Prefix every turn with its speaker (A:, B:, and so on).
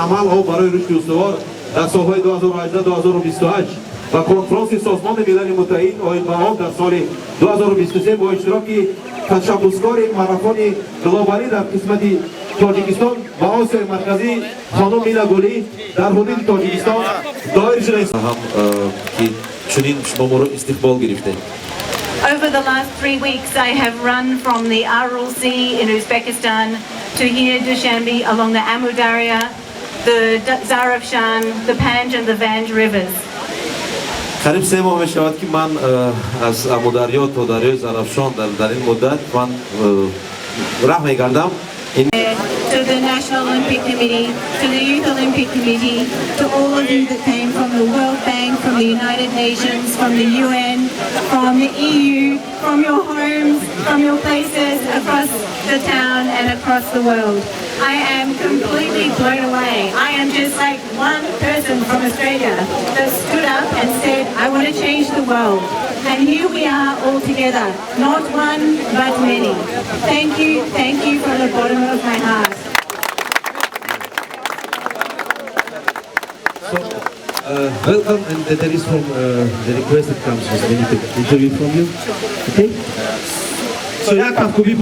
A: амалҳо барои рушди устувор дар солҳои 2018-2028 ва конфронси созмони милали муттаҳид ОИБ дар соли 2023 бо иштироки ташаббускори марафони глобалӣ дар қисмати Тоҷикистон ва Осиёи марказӣ хонум Мина Гули дар ҳудуди Тоҷикистон доир шуда ки чунин шумо моро истиқбол гирифтед.
B: Over the last 3 weeks, I have run from the Aral Sea in Uzbekistan to here Dushanbe along the Amu Darya, the Zarafshan, the Panj and the Vanj rivers.
A: Қариб 3 моҳ мешавад ки ман аз Амударё то дарёи Зарафшон дар ин муддат ман раҳ мегардам.
B: To the National Olympic Committee, to the Youth Olympic Committee, to all of you that came from the World Bank, from the United Nations, from the UN, from the EU, from your homes, from your places across the town and across the world. I am completely blown away. I am just like one person from Australia that stood up and said, I want to change the world. And here we are all together, not one, but many. Thank you from the bottom of my heart.
C: So, welcome, and there is from the request that comes with many interview from you. Okay? So,